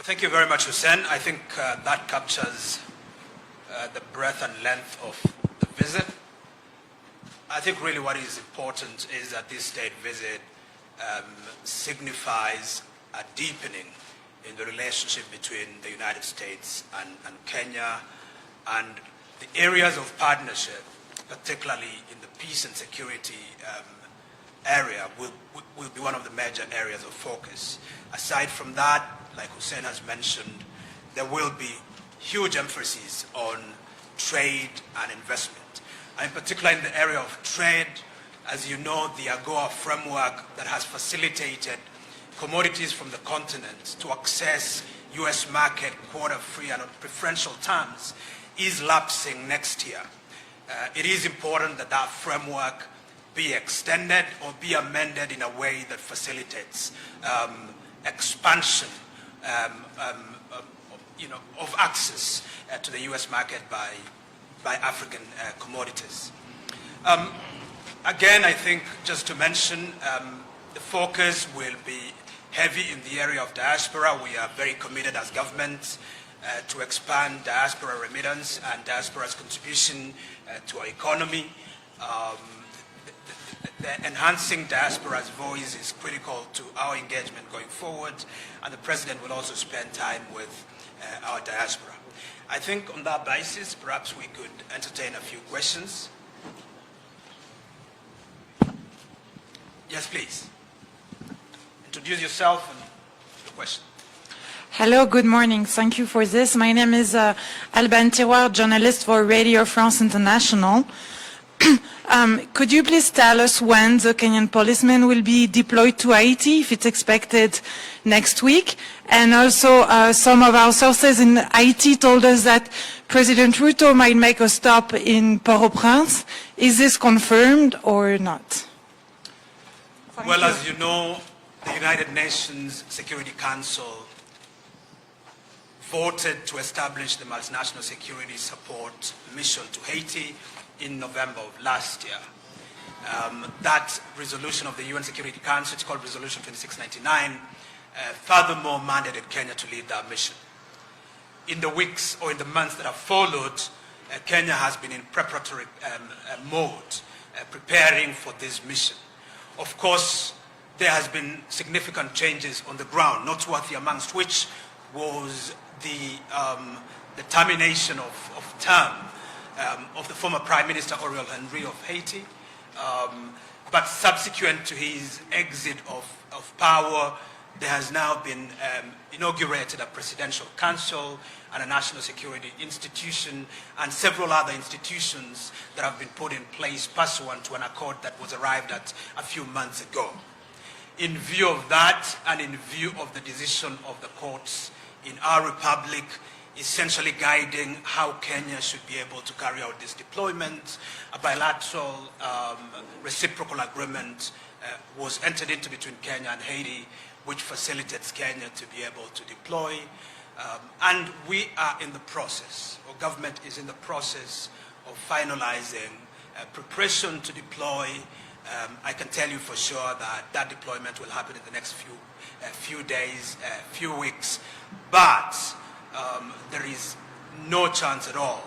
Thank you very much, Hussein. I think that captures the breadth and length of the visit. I think really what is important is that this state visit signifies a deepening in the relationship between the United States and Kenya, and the areas of partnership, particularly in the peace and security area, will be one of the major areas of focus. Aside from that, like Hussein has mentioned, there will be huge emphasis on trade and investment. And in particular in the area of trade, as you know, the AGOA framework that has facilitated commodities from the continent to access US market quota-free and on preferential terms is lapsing next year. It is important that that framework be extended or be amended in a way that facilitates expansion of access to the US market by African commodities. Again, I think just to mention, the focus will be heavy in the area of diaspora. We are very committed as government to expand diaspora remittance and diaspora's contribution to our economy. The enhancing diaspora's voice is critical to our engagement going forward, and the President will also spend time with our diaspora. I think on that basis, perhaps we could entertain a few questions. Yes, please. Introduce yourself and your question. Hello, good morning. Thank you for this. My name is Alban Tiroir, journalist for Radio France International. Could you please tell us when the Kenyan policemen will be deployed to Haiti, if it's expected next week? And also, some of our sources in Haiti told us that President Ruto might make a stop in Port-au-Prince. Is this confirmed or not? Well, as you know, the United Nations Security Council voted to establish the multinational security support mission to Haiti in November of last year. That resolution of the UN Security Council, it's called Resolution 2699, furthermore mandated Kenya to lead that mission. In the weeks or in the months that have followed, Kenya has been in preparatory mode, preparing for this mission. Of course, there has been significant changes on the ground, noteworthy amongst which was the termination of term of the former Prime Minister Ariel Henry of Haiti, but subsequent to his exit of power, there has now been inaugurated a presidential council and a national security institution and several other institutions that have been put in place pursuant to an accord that was arrived at a few months ago. In view of that, and in view of the decision of the courts in our republic, essentially guiding how Kenya should be able to carry out this deployment, a bilateral reciprocal agreement was entered into between Kenya and Haiti, which facilitates Kenya to be able to deploy. And we are in the process, or government is in the process of finalizing preparation to deploy. I can tell you for sure that that deployment will happen in the next few days, few weeks, but there is no chance at all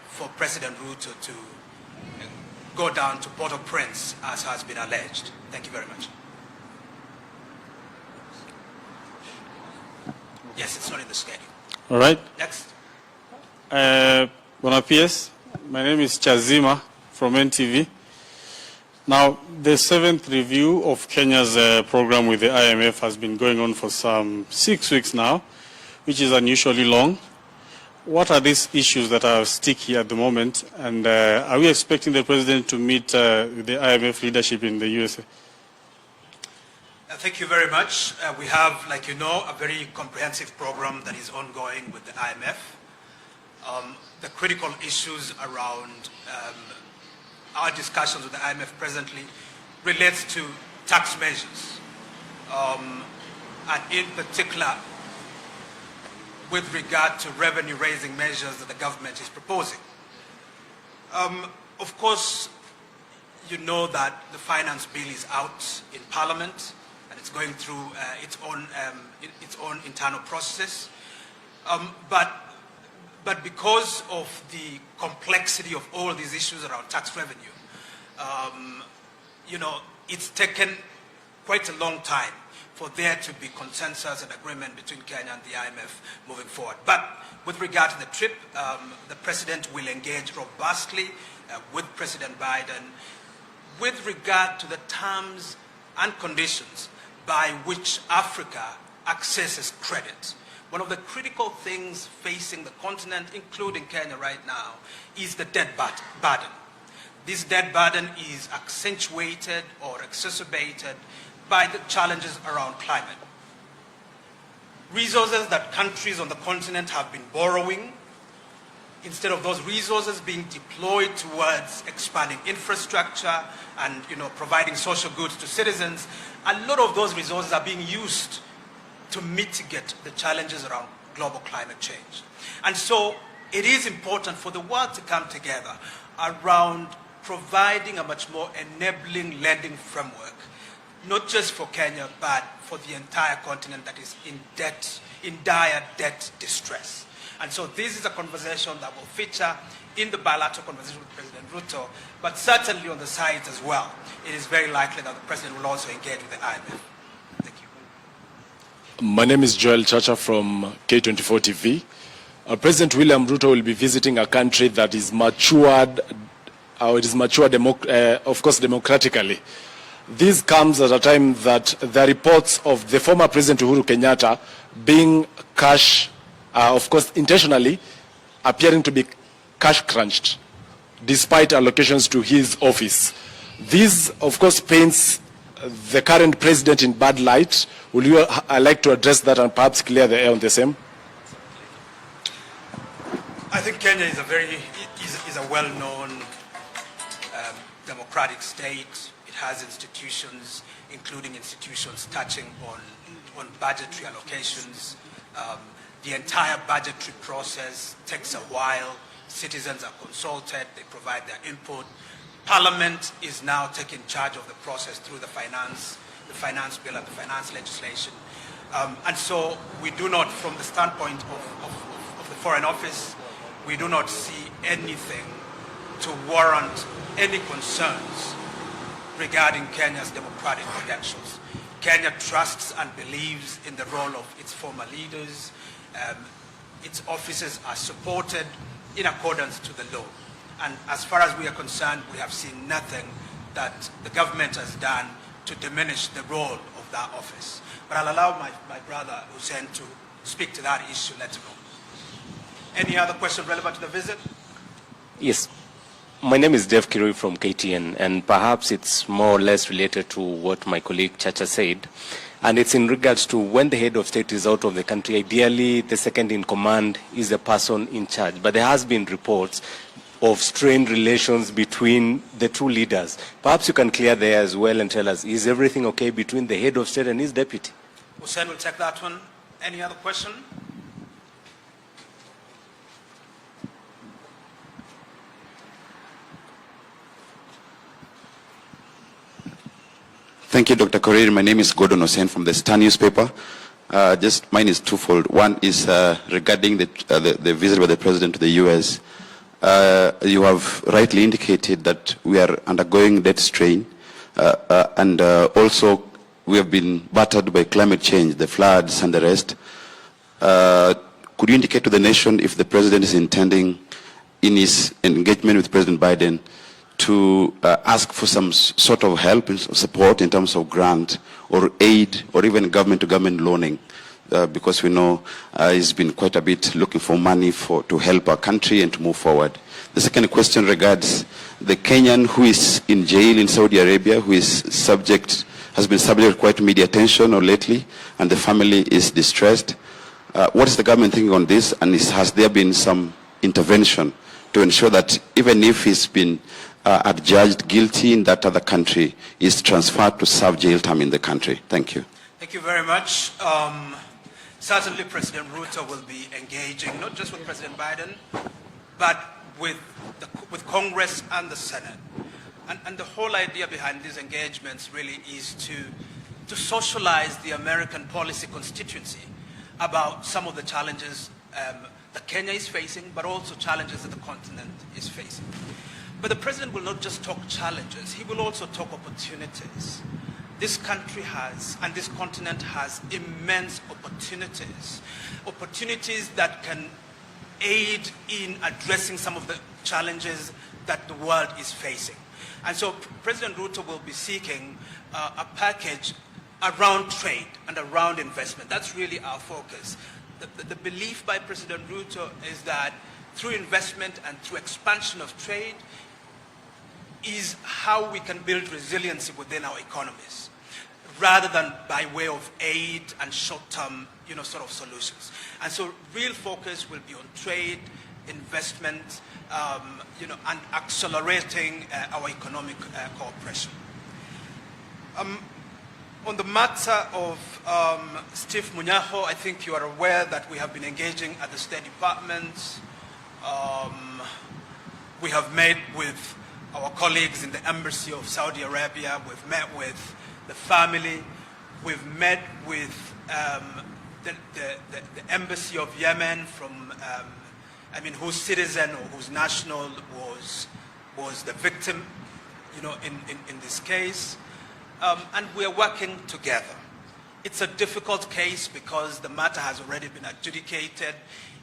for President Ruto to go down to Port-au-Prince, as has been alleged. Thank you very much. Yes, it's not in the schedule. All right. Next. Buenos dias. My name is Chazima from NTV. Now, the 7th review of Kenya's program with the IMF has been going on for some 6 weeks now, which is unusually long. What are these issues that are sticky at the moment? And are we expecting the President to meet with the IMF leadership in the USA? Thank you very much. We have, like you know, a very comprehensive program that is ongoing with the IMF. The critical issues around our discussions with the IMF presently relates to tax measures, and in particular with regard to revenue-raising measures that the government is proposing. Of course, you know that the finance bill is out in Parliament, and it's going through its own internal process. But because of the complexity of all these issues around tax revenue, it's taken quite a long time for there to be consensus and agreement between Kenya and the IMF moving forward. But with regard to the trip, the President will engage robustly with President Biden with regard to the terms and conditions by which Africa accesses credit. One of the critical things facing the continent, including Kenya right now, is the debt burden. This debt burden is accentuated or exacerbated by the challenges around climate. Resources that countries on the continent have been borrowing, instead of those resources being deployed towards expanding infrastructure and providing social goods to citizens, a lot of those resources are being used to mitigate the challenges around global climate change. And so it is important for the world to come together around providing a much more enabling lending framework, not just for Kenya, but for the entire continent that is in dire debt distress. And so this is a conversation that will feature in the bilateral conversation with President Ruto, but certainly on the sides as well. It is very likely that the President will also engage with the IMF. Thank you. My name is Joel Chacha from K24 TV. President William Ruto will be visiting a country that is matured, of course, democratically. This comes at a time that the reports of the former President Uhuru Kenyatta being of course, intentionally appearing to be cash crunched, despite allocations to his office. This, of course, paints the current president in bad light. Would you like to address that and perhaps clear the air on the same? I think Kenya is a well-known democratic state. It has institutions, including institutions touching on budgetary allocations. The entire budgetary process takes a while. Citizens are consulted, they provide their input. Parliament is now taking charge of the process through the finance bill and the finance legislation. And so we do not, from the standpoint of the Foreign Office, we do not see anything to warrant any concerns regarding Kenya's democratic credentials. Kenya trusts and believes in the role of its former leaders. Its officers are supported in accordance to the law. And as far as we are concerned, we have seen nothing that the government has done to diminish the role of that office. But I'll allow my brother Hussein to speak to that issue later on. Any other question relevant to the visit? Yes. My name is Dev Kirui from KTN, and perhaps it's more or less related to what my colleague Chacha said. And it's in regards to when the head of state is out of the country, ideally the second in command is the person in charge. But there has been reports of strained relations between the two leaders. Perhaps you can clear there as well and tell us, is everything okay between the head of state and his deputy? Hussein will take that one. Any other question? Thank you, Dr. Korir. My name is Gordon Hussein from the Star newspaper. Mine is twofold. One is regarding the visit by the President to the U.S. You have rightly indicated that we are undergoing debt strain, and also we have been battered by climate change, the floods and the rest. Could you indicate to the nation if the President is intending, in his engagement with President Biden, to ask for some sort of help and support in terms of grant or aid or even government-to-government loaning, because we know he's been quite a bit looking for money to help our country and to move forward. The second question regards the Kenyan who is in jail in Saudi Arabia, who is has been subject to quite media attention lately, and the family is distressed. What is the government thinking on this, and has there been some intervention to ensure that even if he's been adjudged guilty in that other country, is transferred to serve jail time in the country? Thank you. Thank you very much. Certainly President Ruto will be engaging not just with President Biden, but with Congress and the Senate. And the whole idea behind these engagements really is to socialize the American policy constituency about some of the challenges that Kenya is facing, but also challenges that the continent is facing. But the president will not just talk challenges, he will also talk opportunities. This country has, and this continent has, immense opportunities. Opportunities that can aid in addressing some of the challenges that the world is facing. And so President Ruto will be seeking a package around trade and around investment. That's really our focus. The belief by President Ruto is that through investment and through expansion of trade is how we can build resiliency within our economies, rather than by way of aid and short-term, sort of solutions. And so real focus will be on trade, investment, and accelerating our economic cooperation. On the matter of Steve Munyaho, I think you are aware that we have been engaging at the State Department. We have met with our colleagues in the Embassy of Saudi Arabia. We've met with the family. We've met with the Embassy of Yemen, from, whose citizen or whose national was the victim, in this case. And we're working together. It's a difficult case because the matter has already been adjudicated.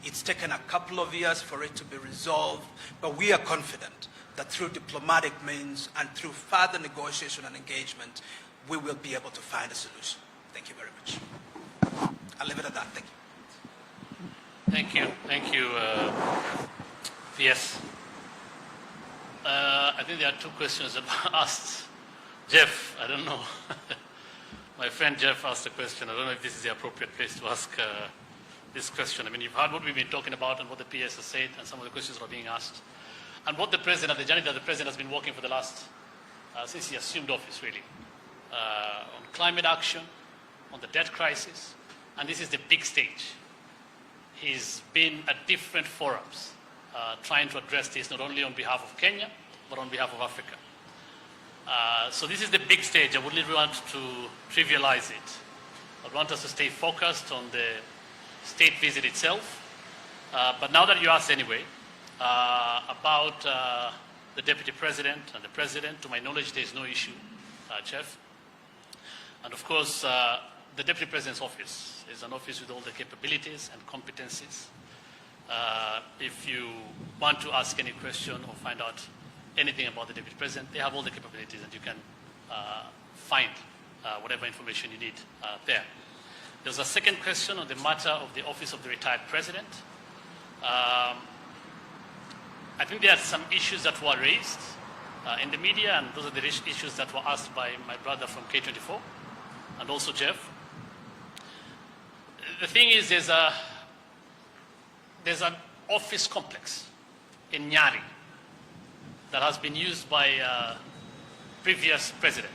It's taken a couple of years for it to be resolved, but we are confident that through diplomatic means and through further negotiation and engagement, we will be able to find a solution. Thank you very much. I'll leave it at that. Thank you. Thank you. Thank you, VS. I think there are two questions asked. Jeff, I don't know. My friend Jeff asked a question. I don't know if this is the appropriate place to ask this question. You've heard what we've been talking about and what the PS has said and some of the questions that are being asked. And what the president, the journey that the president has been working for the last, since he assumed office really, on climate action, on the debt crisis, and this is the big stage. He's been at different forums trying to address this not only on behalf of Kenya, but on behalf of Africa. So this is the big stage. I wouldn't want to trivialize it. I want us to stay focused on the state visit itself. But now that you asked anyway, about the deputy president and the president, to my knowledge, there is no issue, Jeff. And of course, the deputy president's office is an office with all the capabilities and competencies. If you want to ask any question or find out anything about the deputy president, they have all the capabilities, and you can find whatever information you need there. There's a second question on the matter of the office of the retired president. I think there are some issues that were raised in the media, and those are the issues that were asked by my brother from K24 and also Jeff. The thing is, there's an office complex in Nyari that has been used by previous president,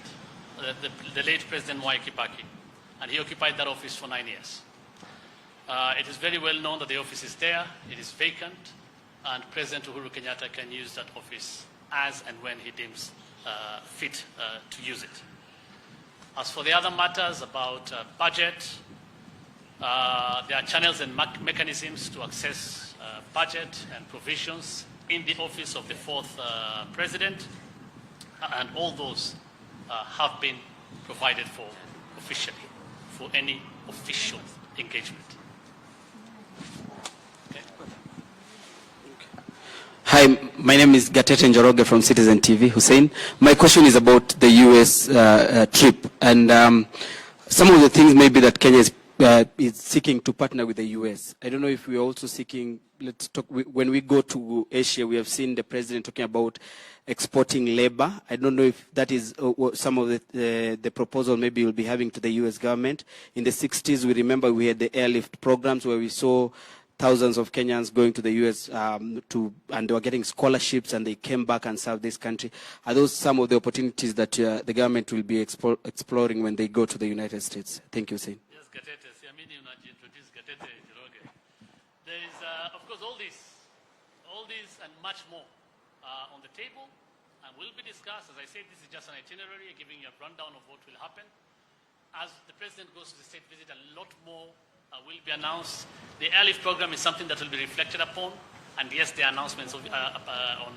the late President Mwai Kibaki, and he occupied that office for 9 years. It is very well known that the office is there, it is vacant, and President Uhuru Kenyatta can use that office as and when he deems fit to use it. As for the other matters about budget, there are channels and mechanisms to access budget and provisions in the office of the fourth president, and all those have been provided for officially for any official engagement. Okay. Hi, my name is Gatete Njoroge from Citizen TV, Hussein. My question is about the US trip, and some of the things maybe that Kenya is seeking to partner with the US. I don't know if we are also seeking, let's talk, when we go to Asia, we have seen the president talking about exporting labor. I don't know if that is some of the proposal maybe you'll be having to the US government. In the 60s, we remember we had the airlift programs where we saw thousands of Kenyans going to the US and they were getting scholarships, and they came back and served this country. Are those some of the opportunities that the government will be exploring when they go to the United States? Thank you, Hussein. Yes, Gatete. There is, of course, all this and much more on the table, and will be discussed. As I said, this is just an itinerary, giving you a rundown of what will happen. As the president goes to the state visit, a lot more will be announced. The airlift program is something that will be reflected upon, and yes, the announcements of, on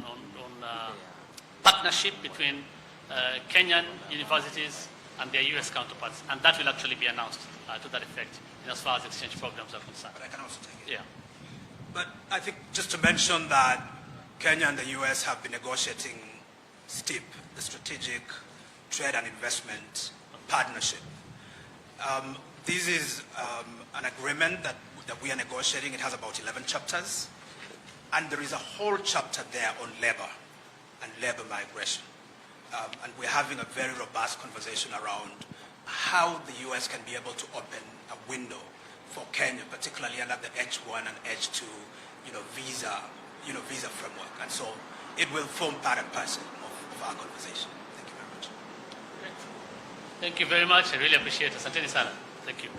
partnership between Kenyan universities and their US counterparts, and that will actually be announced to that effect as far as exchange programs are concerned. But I can also take it. Yeah. But I think just to mention that Kenya and the US have been negotiating STIP, the Strategic Trade and Investment Partnership. This is an agreement that we are negotiating. It has about 11 chapters, and there is a whole chapter there on labor and labor migration. And we're having a very robust conversation around how the US can be able to open a window for Kenya, particularly under the H1 and H2, visa framework. And so it will form part and parcel of our conversation. Thank you very much. Thank you very much. I really appreciate it. Asanteni sana. Thank you.